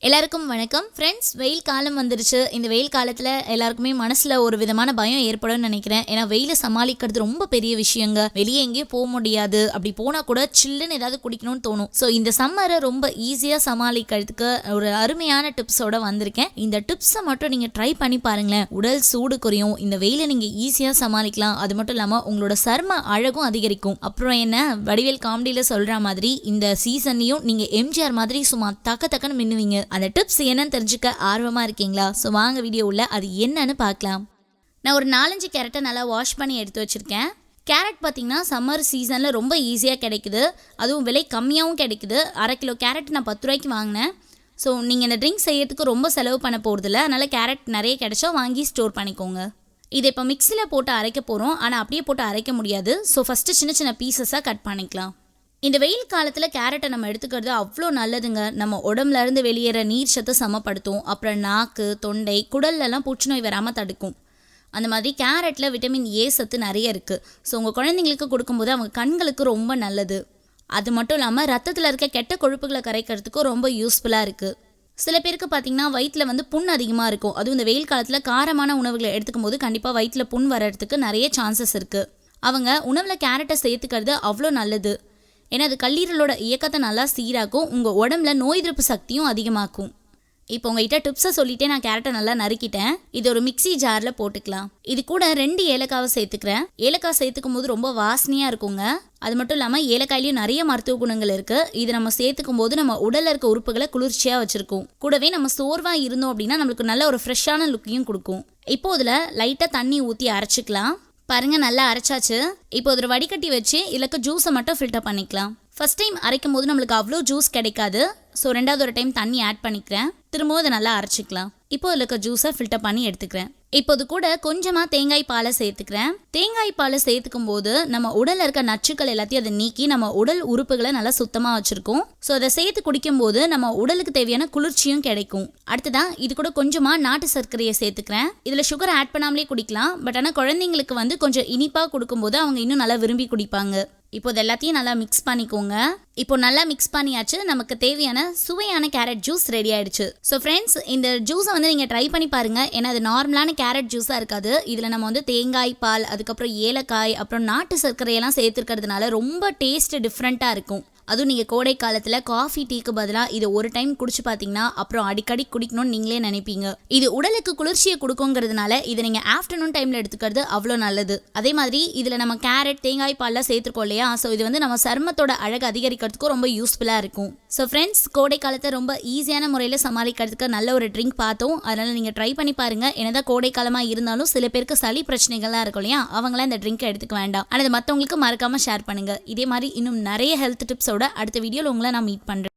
எல்லாருக்கும் வணக்கம் ஃப்ரெண்ட்ஸ். வெயில் காலம் வந்துருச்சு. இந்த வெயில் காலத்தில் எல்லாருக்குமே மனசில் ஒரு விதமான பயம் ஏற்படும்னு நினைக்கிறேன். ஏன்னா வெயிலை சமாளிக்கிறது ரொம்ப பெரிய விஷயங்க. வெளியே எங்கேயும் போக முடியாது. அப்படி போனால் கூட சில்லுன்னு ஏதாவது குடிக்கணும்னு தோணும். ஸோ இந்த சம்மரை ரொம்ப ஈஸியாக சமாளிக்கிறதுக்கு ஒரு அருமையான டிப்ஸோட வந்திருக்கேன். இந்த டிப்ஸை மட்டும் நீங்கள் ட்ரை பண்ணி பாருங்களேன். உடல் சூடு குறையும். இந்த வெயிலை நீங்கள் ஈஸியாக சமாளிக்கலாம். அது மட்டும் இல்லாமல் உங்களோட சர்ம அழகும் அதிகரிக்கும். அப்புறம் என்ன, வடிவேல் காமெடியில் சொல்கிற மாதிரி இந்த சீசன்லையும் நீங்கள் எம்ஜிஆர் மாதிரி சும்மா தக்கன்னு மின்னுவீங்க. அந்த டிப்ஸ் என்னன்னு தெரிஞ்சுக்க ஆர்வமா இருக்கீங்களா? ஸோ வாங்க வீடியோ உள்ள அது என்னன்னு பார்க்கலாம். நான் ஒரு 4-5 கேரட்டை நல்லா வாஷ் பண்ணி எடுத்து வச்சுருக்கேன். கேரட் பார்த்தீங்கன்னா சம்மர் சீசனில் ரொம்ப ஈஸியாக கிடைக்குது. அதுவும் விலை கம்மியாகவும் கிடைக்குது. 1/2 கிலோ கேரட் நான் 10 ரூபாய்க்கு வாங்கினேன். ஸோ நீங்கள் இந்த ட்ரிங்க் செய்யறதுக்கு ரொம்ப செலவு பண்ண போகிறதில்ல. அதனால் கேரட் நிறைய கிடைச்சா வாங்கி ஸ்டோர் பண்ணிக்கோங்க. இதை இப்போ மிக்சியில் போட்டு அரைக்க போகிறோம். ஆனால் அப்படியே போட்டு அரைக்க முடியாது. ஸோ ஃபஸ்ட்டு சின்ன சின்ன பீசஸாக கட் பண்ணிக்கலாம். இந்த வெயில் காலத்தில் கேரட்டை நம்ம எடுத்துக்கிறது அவ்வளோ நல்லதுங்க. நம்ம உடம்புல இருந்து வெளியேற நீர் சத்தை சமப்படுத்தும். அப்புறம் நாக்கு, தொண்டை, குடல்லலாம் புற்றுநோய் வராமல் தடுக்கும். அந்த மாதிரி கேரட்டில் விட்டமின் ஏ சத்து நிறைய இருக்குது. ஸோ உங்கள் குழந்தைங்களுக்கு கொடுக்கும்போது அவங்க கண்களுக்கு ரொம்ப நல்லது. அது மட்டும் இல்லாமல் ரத்தத்தில் இருக்க கெட்ட கொழுப்புகளை கரைக்கிறதுக்கும் ரொம்ப யூஸ்ஃபுல்லாக இருக்குது. சில பேருக்கு பார்த்திங்கன்னா வயிற்றில் புண் அதிகமாக இருக்கும். அதுவும் இந்த வெயில் காலத்தில் காரமான உணவுகளை எடுத்துக்கும் போது கண்டிப்பாக வயிற்றில் புண் வர்றதுக்கு நிறைய சான்சஸ் இருக்குது. அவங்க உணவில் கேரட்டை சேர்த்துக்கிறது அவ்வளோ நல்லது. ஏன்னா அது கல்லீரலோட இயக்கத்தை நல்லா சீராக்கும். உங்கள் உடம்புல நோய் எதிர்ப்பு சக்தியும் அதிகமாக்கும். இப்போ உங்ககிட்ட டிப்ஸை சொல்லிட்டே நான் கேரட்டை நல்லா நறுக்கிட்டேன். இது ஒரு மிக்சி ஜாரில் போட்டுக்கலாம். இது கூட 2 ஏலக்காவை சேர்த்துக்கிறேன். ஏலக்காய் சேர்த்துக்கும் போது ரொம்ப வாசனையாக இருக்குங்க. அது மட்டும் இல்லாமல் ஏலக்காயிலையும் நிறைய மருத்துவ குணங்கள் இருக்குது. இது நம்ம சேர்த்துக்கும் போது நம்ம உடலில் இருக்க உறுப்புகளை குளிர்ச்சியாக வச்சுருக்கோம். கூடவே நம்ம சோர்வாக இருந்தோம் அப்படின்னா நம்மளுக்கு நல்ல ஒரு ஃப்ரெஷ்ஷான லுக்கையும் கொடுக்கும். இப்போ இதில் லைட்டாக தண்ணி ஊற்றி அரைச்சிக்கலாம். பாருங்க, நல்லா அரைச்சாச்சு. இப்போ ஒரு வடிகட்டி வச்சு இதுக்கு ஜூஸை மட்டும் ஃபில்டர் பண்ணிக்கலாம். ஃபர்ஸ்ட் டைம் அரைக்கும் போது நம்மளுக்கு அவ்வளோ ஜூஸ் கிடைக்காது. ஸோ 2வது ஒரு டைம் தண்ணி ஆட் பண்ணிக்கிறேன். திரும்பவும் அதை நல்லா அரைச்சிக்கலாம். இப்போ இதுக்கு ஜூஸை ஃபில்டர் பண்ணி எடுத்துக்கிறேன். இப்போ இது கூட கொஞ்சமாக தேங்காய் பாலை சேர்த்துக்கிறேன். தேங்காய் பாலை சேர்த்துக்கும் போது நம்ம உடலில் இருக்க நச்சுக்கள் எல்லாத்தையும் அதை நீக்கி நம்ம உடல் உறுப்புகளை நல்லா சுத்தமாக வச்சுருக்கோம். ஸோ அதை சேர்த்து குடிக்கும் போது நம்ம உடலுக்கு தேவையான குளிர்ச்சியும் கிடைக்கும். அடுத்ததான் இது கூட கொஞ்சமாக நாட்டு சர்க்கரையை சேர்த்துக்கிறேன். இதில் சுகர் ஆட் பண்ணாமலே குடிக்கலாம். பட் ஆனால் குழந்தைங்களுக்கு கொஞ்சம் இனிப்பாக கொடுக்கும்போது அவங்க இன்னும் நல்லா விரும்பி குடிப்பாங்க. இப்போ இது எல்லாத்தையும் நல்லா மிக்ஸ் பண்ணிக்கோங்க. இப்போ நல்லா மிக்ஸ் பண்ணியாச்சு. நமக்கு தேவையான சுவையான கேரட் ஜூஸ் ரெடி ஆயிடுச்சு. ஸோ ஃப்ரெண்ட்ஸ், இந்த ஜூஸை நீங்கள் ட்ரை பண்ணி பாருங்க. ஏன்னா அது நார்மலான கேரட் ஜூஸாக இருக்காது. இதில் நம்ம தேங்காய் பால், அதுக்கப்புறம் ஏலக்காய், அப்புறம் நாட்டு சர்க்கரையெல்லாம் சேர்த்துருக்கிறதுனால ரொம்ப டேஸ்ட் டிஃப்ரெண்ட்டாக இருக்கும். அதுவும் நீங்கள் கோடை காலத்தில் காஃபி, டீக்கு பதிலாக இதை ஒரு டைம் குடிச்சு பார்த்தீங்கன்னா அப்புறம் அடிக்கடி குடிக்கணும்னு நீங்களே நினைப்பீங்க. இது உடலுக்கு குளிர்ச்சியை கொடுக்குங்கிறதுனால இதை நீங்கள் ஆஃப்டர்நூன் டைமில் எடுத்துக்கிறது அவ்வளோ நல்லது. அதே மாதிரி இதில் நம்ம கேரட், தேங்காய் பால்லாம் சேர்த்துருக்கோம் இல்லையா? ஸோ இது நம்ம சருமத்தோட அழகு அதிகரிக்கிறதுக்கும் ரொம்ப யூஸ்ஃபுல்லாக இருக்கும். ஸோ ஃப்ரெண்ட்ஸ், கோடை காலத்தை ரொம்ப ஈஸியான முறையில் சமாளிக்கிறதுக்கு நல்ல ஒரு ட்ரிங்க் பார்த்தோம். அதனால் நீங்கள் ட்ரை பண்ணி பாருங்கள். என்னதான் கோடை காலமாக இருந்தாலும் சில பேருக்கு சளி பிரச்சனைகள்லாம் இருக்கும் இல்லையா? அவங்களாம் இந்த ட்ரிங்க்கை எடுத்துக்க வேண்டாம். ஆனால் மற்றவங்களுக்கு மறக்காமல் ஷேர் பண்ணுங்கள். இதே மாதிரி இன்னும் நிறைய ஹெல்த் டிப்ஸோட அடுத்த வீடியோவில் உங்களை நான் மீட் பண்ணுறேன்.